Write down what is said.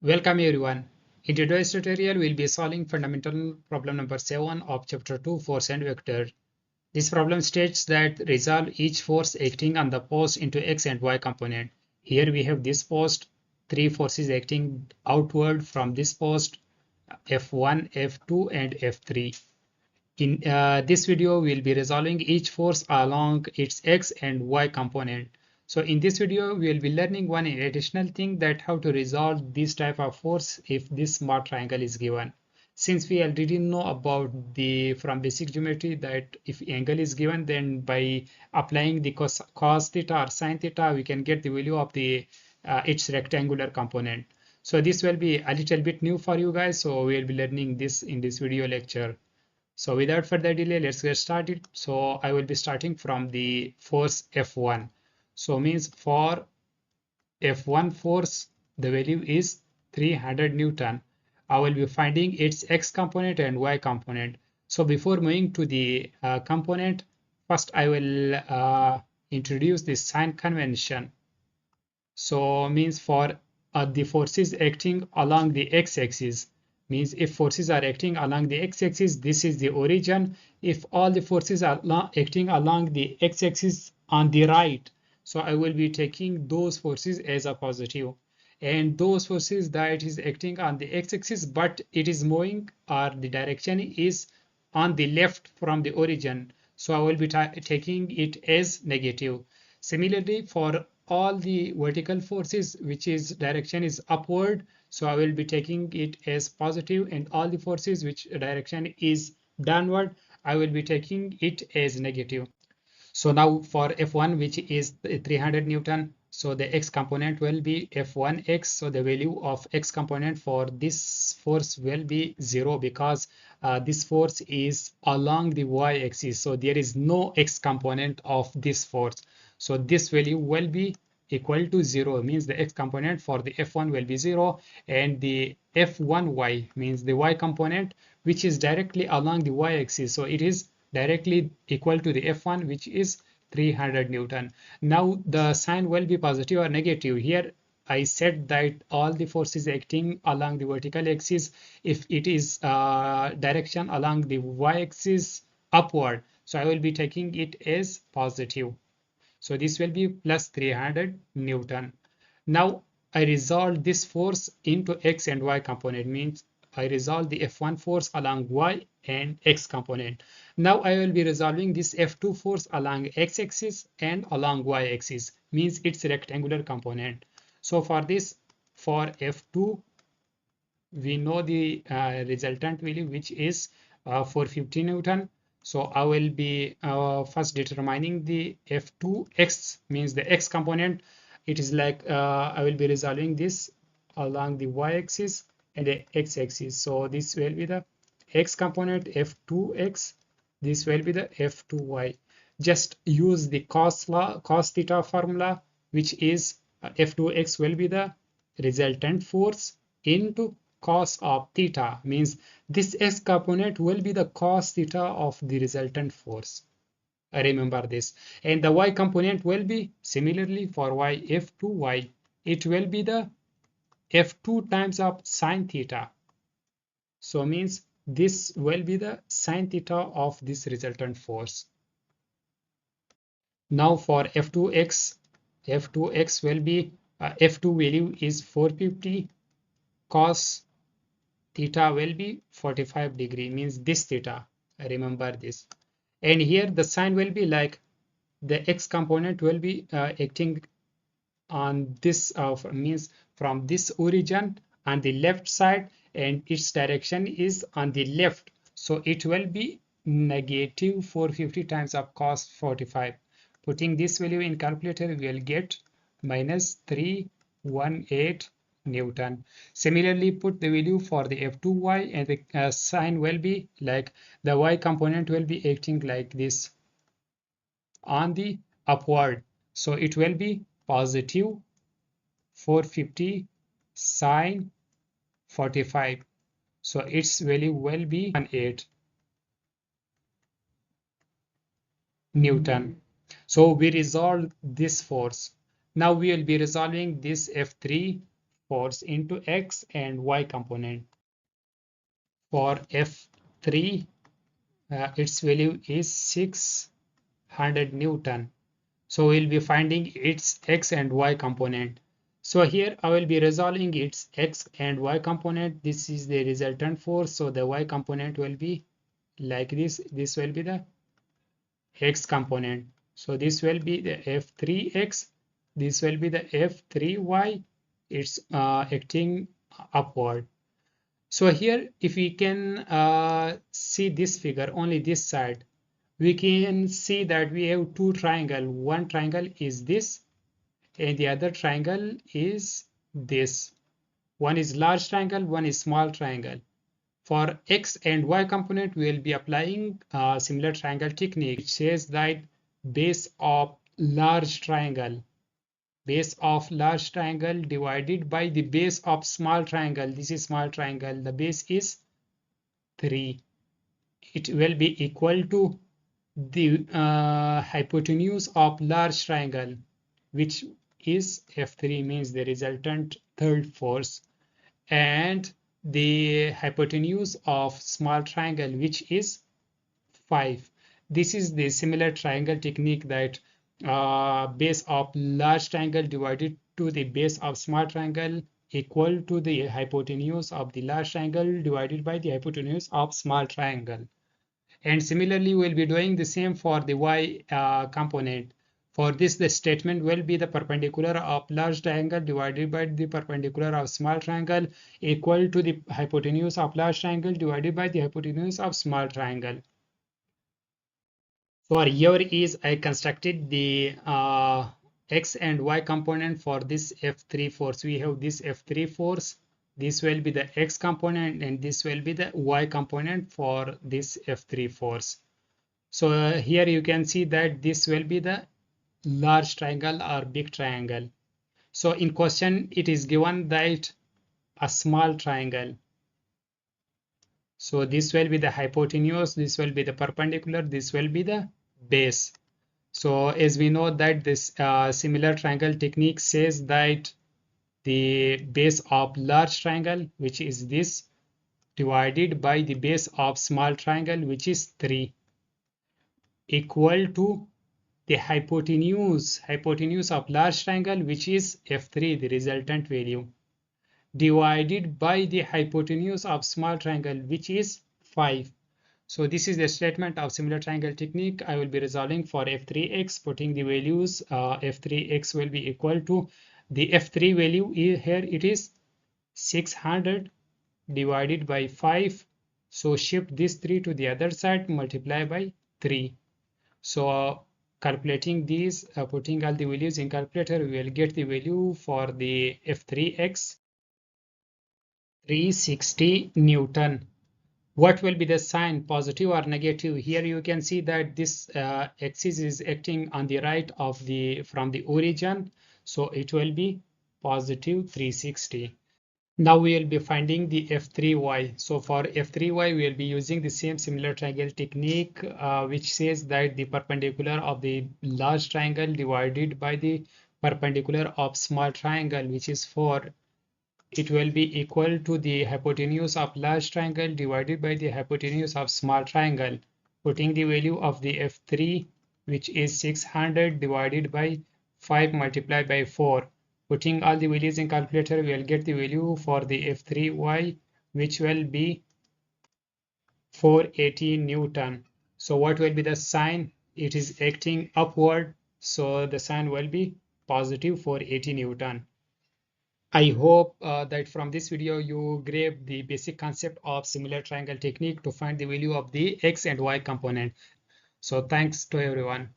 Welcome everyone. In today's tutorial, we'll be solving fundamental problem number 7 of chapter 2, force and vector. This problem states that resolve each force acting on the post into x and y component. Here we have this post, three forces acting outward from this post, F1, F2 and F3. In this video, we'll be resolving each force along its x and y component. So in this video, we'll be learning one additional thing, that how to resolve this type of force if this smart triangle is given. Since we already know about the from basic geometry that if angle is given, then by applying the cos theta or sin theta, we can get the value of the its rectangular component. So this will be a little bit new for you guys. So we'll be learning this in this video lecture. So without further delay, let's get started. So I will be starting from the force F1. So means for F1 force, the value is 300 Newton. I will be finding its x component and y component. So before moving to the component, first I will introduce the sign convention. So means for the forces acting along the x-axis, means if forces are acting along the x-axis, this is the origin. If all the forces are acting along the x-axis on the right, so I will be taking those forces as a positive. And those forces that is acting on the x-axis, but it is moving or the direction is on the left from the origin, so I will be taking it as negative. Similarly, for all the vertical forces which is direction is upward, so I will be taking it as positive, and all the forces which direction is downward, I will be taking it as negative. So now for F1, which is 300 Newton, so the x component will be F1x. So the value of x component for this force will be 0, because this force is along the y-axis. So there is no x component of this force. So this value will be equal to 0, means the x component for the F1 will be 0, and the F1y means the y component, which is directly along the y-axis. So it is directly equal to the F1, which is 300 Newton. Now the sign will be positive or negative. Here I said that all the forces acting along the vertical axis, if it is direction along the y-axis upward, so I will be taking it as positive. So this will be plus 300 Newton. Now I resolve this force into x and y component, means I resolve the F1 force along y and x component. Now I will be resolving this F2 force along x-axis and along y-axis, means its rectangular component. So for this, for F2, we know the resultant value, which is 450 Newton. So I will be first determining the F2x, means the x component. It is like I will be resolving this along the y-axis and the x-axis. So this will be the x component F2x. This will be the F2y. Just use the cos theta formula, which is F2x will be the resultant force into cos of theta, means this x component will be the cos theta of the resultant force. Remember this. And the y component will be similarly for y F2y, it will be the F2 times of sine theta. So means this will be the sine theta of this resultant force. Now for F2x, F2x will be F2 value is 450, cos theta will be 45 degree, means this theta. Remember this. And here the sign will be like the x component will be acting on this means from this origin on the left side, and its direction is on the left. So it will be negative 450 times of cos 45. Putting this value in calculator, we will get minus 318 Newton. Similarly, put the value for the F2y, and the sign will be like the y component will be acting like this on the upward. So it will be positive 450 sine 45. So its value will be 18 Newton. So we resolve this force. Now we will be resolving this F3 force into X and Y component. For F3, its value is 600 Newton. So we'll be finding its X and Y component. So here I will be resolving its X and Y component. This is the resultant force. So the Y component will be like this. This will be the X component. So this will be the F3X. This will be the F3Y. It's acting upward. So here, if we can see this figure, only this side, we can see that we have two triangles. One triangle is this, and the other triangle is this. One is large triangle, one is small triangle. For X and Y component, we will be applying a similar triangle technique, which says that base of large triangle divided by the base of small triangle. This is small triangle. The base is 3. It will be equal to the hypotenuse of large triangle, which is F3, means the resultant third force, and the hypotenuse of small triangle, which is 5. This is the similar triangle technique, that base of large triangle divided to the base of small triangle equal to the hypotenuse of the large triangle divided by the hypotenuse of small triangle. And similarly, we'll be doing the same for the Y component. For this, the statement will be the perpendicular of large triangle divided by the perpendicular of small triangle equal to the hypotenuse of large triangle divided by the hypotenuse of small triangle. For here is I constructed the X and Y component for this F3 force. We have this F3 force. This will be the X component and this will be the Y component for this F3 force. So here you can see that this will be the large triangle or big triangle. So in question, it is given that a small triangle. So this will be the hypotenuse, this will be the perpendicular, this will be the base. So as we know that this similar triangle technique says that the base of large triangle, which is this, divided by the base of small triangle, which is 3, equal to the hypotenuse of large triangle, which is F3, the resultant value, divided by the hypotenuse of small triangle, which is 5. So this is the statement of similar triangle technique. I will be resolving for F3x, putting the values. F3x will be equal to the F3 value here. It is 600 divided by 5. So shift this 3 to the other side, multiply by 3. So calculating these, putting all the values in calculator, we will get the value for the F3x, 360 Newton. What will be the sign, positive or negative? Here you can see that this axis is acting on the right of from the origin, so it will be positive 360. Now we will be finding the F3y. So for F3y, we will be using the same similar triangle technique, which says that the perpendicular of the large triangle divided by the perpendicular of small triangle, which is 4, it will be equal to the hypotenuse of large triangle divided by the hypotenuse of small triangle. Putting the value of the F3, which is 600 divided by 5 multiplied by 4. Putting all the values in calculator, we will get the value for the F3y, which will be 480 Newton. So what will be the sign? It is acting upward, so the sign will be positive 480 Newton. I hope that from this video you grab the basic concept of similar triangle technique to find the value of the X and Y component. So thanks to everyone.